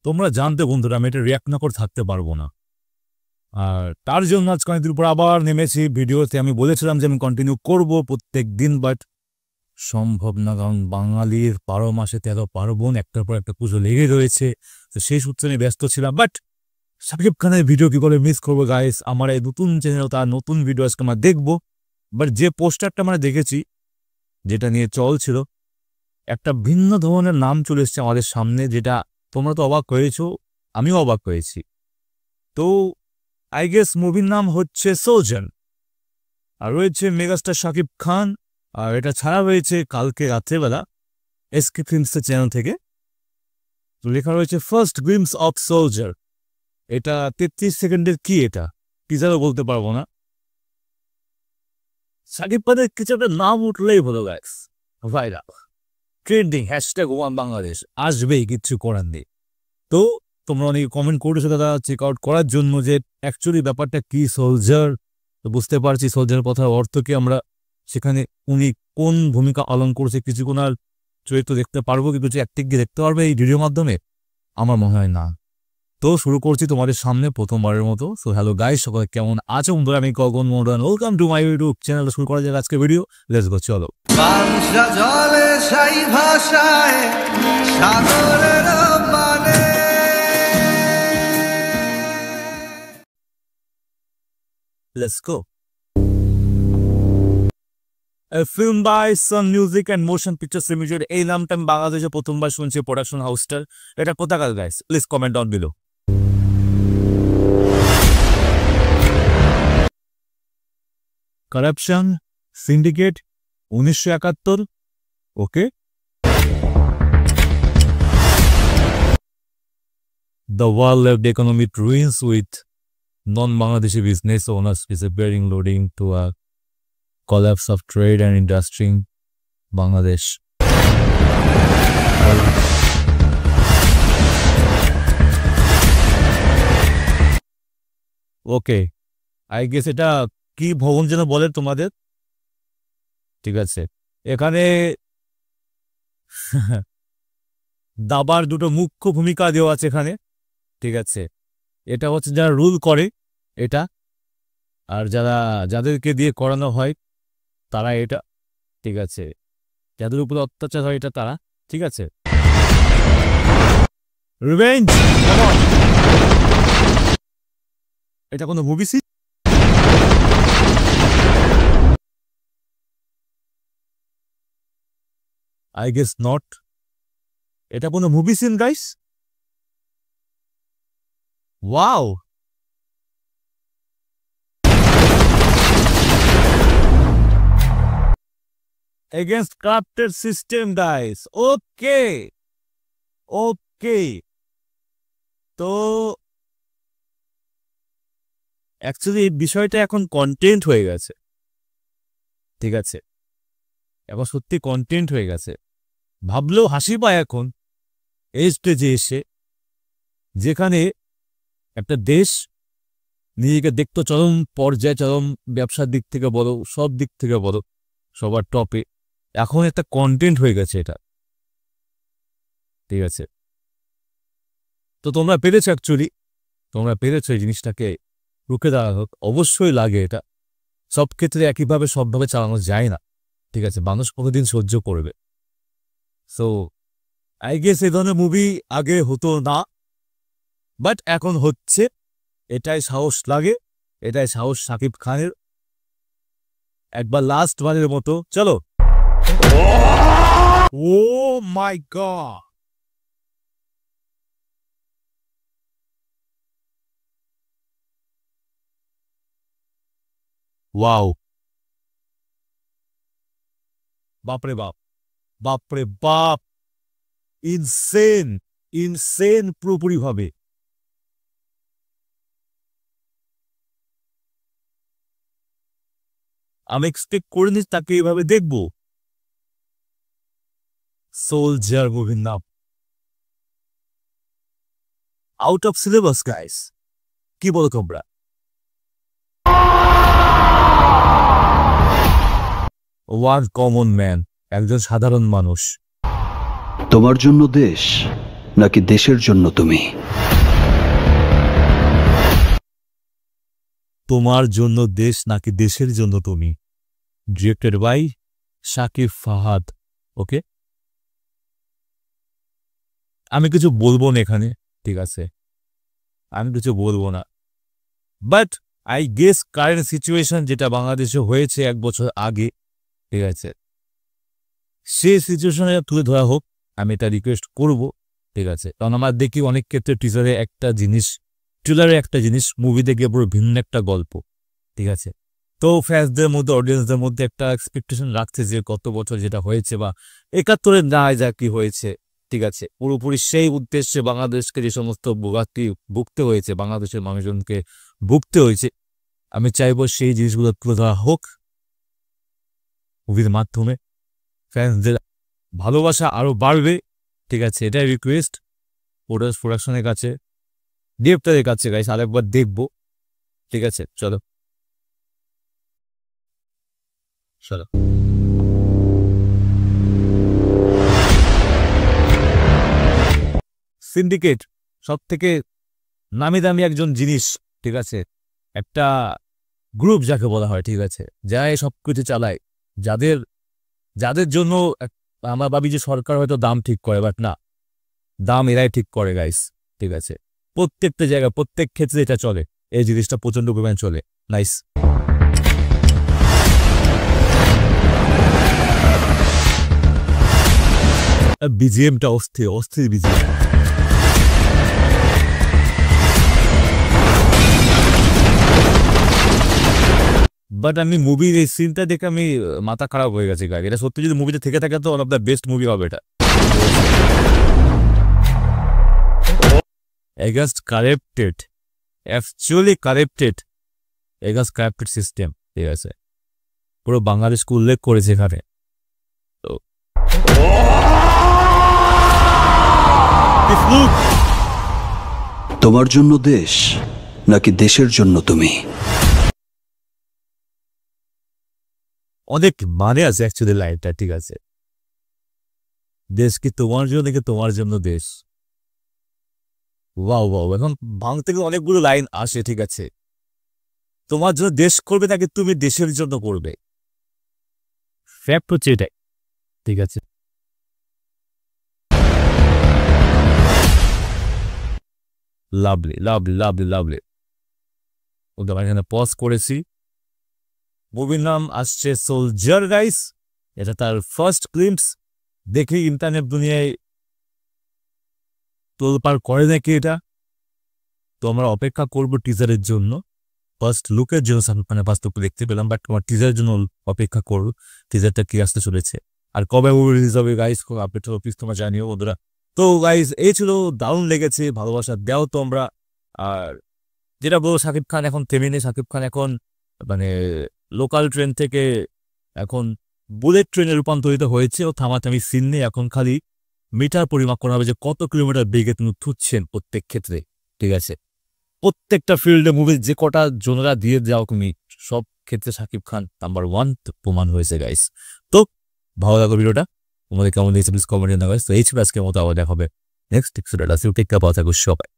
তোমরা জানতে বন্ধুরা আমি এটা রিয়াক্ট না করে থাকতে পারবো না। আর তার জন্য আজকে অনেকদিন পর আবার নেমেছি ভিডিওতে। আমি বলেছিলাম যে আমি কন্টিনিউ করব প্রত্যেক দিন, বাট সম্ভব না, কারণ বাঙালির 12 মাসে 13 পার্বণ, একটার পর একটা পুজো লেগে রয়েছে। তো সেই সূত্রে আমি ব্যস্ত ছিলাম। বাট শাকিব খানের ভিডিও কি করে মিস করবো গাইস? আমার এই নতুন চ্যানেল, তার নতুন ভিডিও আজকে আমরা দেখবো। বাট যে পোস্টারটা আমরা দেখেছি, যেটা নিয়ে চলছিল, একটা ভিন্ন ধরনের নাম চলে এসছে আমাদের সামনে, যেটা তোমরা তো অবাক হয়েছো, আমিও অবাক হয়েছি। তো আই গেস মুভির নাম হচ্ছে সোলজার, আর রয়েছে মেগাস্টার শাকিব খান। আর এটা ছাড়া রয়েছে কালকে রাত্রেবেলা এসকে ফিল্মসের চ্যানেল থেকে। তো লেখা রয়েছে ফার্স্ট গ্লিমস অফ সোলজার। এটা 33 সেকেন্ডের কি, এটা টিজারও বলতে পারবো না। শাকিব খানের কিছু একটা নাম উঠলেই হলো গাইস, ভাইরাল ট্রেন্ডিং #1 বাংলাদেশ আসবেই, কিচ্ছু করার নেই। তো তোমরা অনেকে কমেন্ট করেছো দাদা চেক আউট করার জন্য যে অ্যাকচুয়ালি ব্যাপারটা কি সোলজার। তো বুঝতে পারছি সোলজারের কথার অর্থ কি, আমরা সেখানে উনি কোন ভূমিকা পালন করছে কিছুক্ষণ আর চরিত্র দেখতে পারবো, কি কিছু অ্যাক্টিং কি দেখতে পারবে এই ভিডিওর মাধ্যমে? আমার মনে হয় না। তো শুরু করছি তোমাদের সামনে প্রথমবারের মতো। সো হ্যালো গাইস, সকলে কেমন আছো বন্ধুরা? আমি Gagan modern, welcome to my YouTube channel. শুরু করা যাক আজকে ভিডিও, লেটস গো, চলো। বাংলা জলে সাই ভাষায় সাগরের পানে let's go. A film by Sun Music and Motion Pictures Limited, এই নামটা আমি বাংলাদেশে প্রথমবার শুনছি প্রোডাকশন হাউসটার। এটা কোথাকার guys? Please comment down below. Corruption syndicate 1971, okay. The world left economic ruins with non-Bangladeshi business owners disappearing, leading to a collapse of trade and industry in Bangladesh. Okay, I guess এটা কি ভবন যেন বলে তোমাদের, ঠিক আছে। এখানে দাবার দুটো মুখ্য ভূমিকা দেওয়া আছে এখানে, ঠিক আছে। এটা হচ্ছে যারা রুল করে এটা, আর যাদেরকে দিয়ে করানো হয় তারা এটা, ঠিক আছে। যাদের উপরে অত্যাচার হয় এটা তারা, ঠিক আছে। রিভেঞ্জ, এটা কোনো movie scene? I guess not. এটা কোনো movie scene guys? Wow, against corrupted system guys. Okay okay, তো অ্যাকচুয়ালি বিষয়টা এখন কন্টেন্ট হয়ে গেছে, ঠিক আছে। এখন সত্যি কন্টেন্ট হয়ে গেছে, ভাবলেও হাসি পায় এখন এই স্টেজে এসে, যেখানে একটা দেশ নিজেকে দেখতো চরম পর্যায়ে, চরম ব্যবসার দিক থেকে বলো, সব দিক থেকে বলো, সবার টপে। এখন একটা কন্টেন্ট হয়ে গেছে এটা, ঠিক আছে। তো তোমরা পেরেছো, অ্যাকচুয়ালি তোমরা পেরেছো এই জিনিসটাকে রুখে দাঁড়ানো। অবশ্যই লাগে, এটা সব ক্ষেত্রে একইভাবে সবভাবে চালানো যায় না, ঠিক আছে। মানুষ কতদিন সহ্য করবে? সো আই গেস এই ধরনের মুভি আগে হতো না, বাট এখন হচ্ছে। এটাই সাহস লাগে, এটাই সাহস শাকিব খানের। একবার লাস্ট বারের মতো চলো। ও মাই গড, ওয়াও, বাপরে বাপ, বাপরে বাপ, ইনসেন, ইনসেন পুরোপুরি ভাবে। আমি এক্সপেক্ট করিনি তাকে এইভাবে দেখবো। সোলজার মুভির নাম, আউট অফ সিলেবাস গাইস, কি বলো তোমরা? ওয়ান কমন ম্যান, একজন সাধারণ মানুষ। তোমার জন্য দেশ নাকি দেশের জন্য তুমি? তোমার জন্য দেশ নাকি দেশের জন্য তুমি, ডিরেক্টেড বাই শাকিব ফাহাদ। ওকে, আমি কিছু বলবো না এখানে, ঠিক আছে, আমি কিছু বলবো না। But I guess current situation যেটা বাংলাদেশে হয়েছে 1 বছর আগে, ঠিক আছে, সেই সিচুয়েশনে তুলে ধরা হোক, আমি এটা রিকোয়েস্ট করব, ঠিক আছে। কারণ আমার দেখি অনেক ক্ষেত্রে টিজারে একটা জিনিস, ট্রেলারে একটা জিনিস, মুভি দেখে পুরো ভিন্ন একটা গল্প, ঠিক আছে। তো ফ্যান্সদের মধ্যে, অডিয়েন্সদের মধ্যে একটা এক্সপেকটেশন রাখছে যে গত বছর যেটা হয়েছে বা 71-এ না যা কি হয়েছে, ঠিক আছে, পুরোপুরি সেই উদ্দেশ্যে বাংলাদেশকে যে সমস্ত ভোগান্তি ভুগতে হয়েছে, বাংলাদেশের মানুষজনকে ভুগতে হয়েছে, আমি চাইবো সেই জিনিসগুলো তুলে ধরা হোক মুভির মাধ্যমে। ফ্যান্সদের ভালোবাসা আরও বাড়বে, ঠিক আছে, এটাই রিকোয়েস্ট প্রোডাকশনের কাছে, ডিরেক্টরের কাছে। গাইস আরেকবার দেখবো, ঠিক আছে, চলো চলো। সিন্ডিকেট সব থেকে নামি দামি একজন জিনিস, ঠিক আছে, একটা গ্রুপ যাকে বলা হয়, ঠিক আছে, যারা সব কিছু চালায়, যাদের যাদের জন্য আমরা ভাবি যে সরকার হয়তো দাম ঠিক করে, বাট না, দাম এরাই ঠিক করে গাইস, ঠিক আছে। প্রত্যেকটা জায়গায় প্রত্যেক ক্ষেত্রে এটা চলে, এই জিনিসটা প্রচন্ড পরিমাণ চলে। নাইস, বিজিএমটা অস্থির অস্থির বিজিএম। বাট আমি মুভির এই সিনটা দেখে আমি মাথা খারাপ হয়ে গেছে গাইস। এটা সত্যি যদি মুভিতে থেকে থাকে তো one of the best movie হবে এটা। এগাস্ট কারেপ্টেড, অ্যাকচুয়ালি কারেপ্টেড, এগাস্ট কারেপ্টেড সিস্টেম, ঠিক আছে, পুরো বাংলাদেশকে উল্লেখ করেছে এখানে। তো তোমার জন্য দেশ নাকি দেশের জন্য তুমি? অনেক মানে আছে অ্যাকচুয়ালি লাইনটা, ঠিক আছে, দেশ কি তোমার জন্য নাকি তোমার জন্য দেশ। ওয়াও ওয়াও, এখন ভাঙতে গেলে অনেকগুলো লাইন আসে, ঠিক আছে, তোমার জন্য দেশ করবে নাকি তুমি দেশের জন্য করবে, ফ্যাক্ট হচ্ছে এটাই, ঠিক আছে। Lovely lovely lovely lovely. Okay, আমি এখানে পজ করেছি। মুভির নাম আসছে সোলজার গাইস, এটা তার ফার্স্ট গ্লিম্পস। দেখি ইন্টারনেট দুনিয়ায় তোলপাড় করে নাকি এটা, তো আমরা অপেক্ষা করবো টিজারের জন্য। ফার্স্ট লুকের জন্য শাকিব খানের বাস্তবকে দেখতে পেলাম, বাট তোমার টিজারের জন্য অপেক্ষা করবো, টিজারটা কি আসতে চলেছে আর কবে মুভি রিলিজ হবে গাইস, আপডেট হবে প্লিজ তোমরা জানিও বন্ধুরা। তো গাইস এই ছিল, দারুণ লেগেছে, ভালোবাসা দাও তোমরা। আর যেটা বলবো, শাকিব খান এখন থেমে নেই, শাকিব খান এখন মানে লোকাল ট্রেন থেকে এখন বুলেট ট্রেনে রূপান্তরিত হয়েছে। ও থামাথামি সিন নেই, এখন খালি মিটার পরিমাপ করা হবে যে কত কিলোমিটার বেগে তিনি ছুটছেন প্রত্যেক ক্ষেত্রে, ঠিক আছে। প্রত্যেকটা ফিল্ডে মুভি যে কটা জোনরা দিয়ে যাও তুমি, সব ক্ষেত্রে শাকিব খান নাম্বার 1 প্রমাণ হয়েছে গাইস। তো ভালো লাগলো ভিডিওটা, তোমাদের কেমন লেগেছে প্লিজ কমেন্টে জানাও গাইস। তো এই ছিল আজকের মতো, আবার দেখা হবে নেক্সট এপিসোডে। টেক কেয়ার, ভালো থাকো সবাই।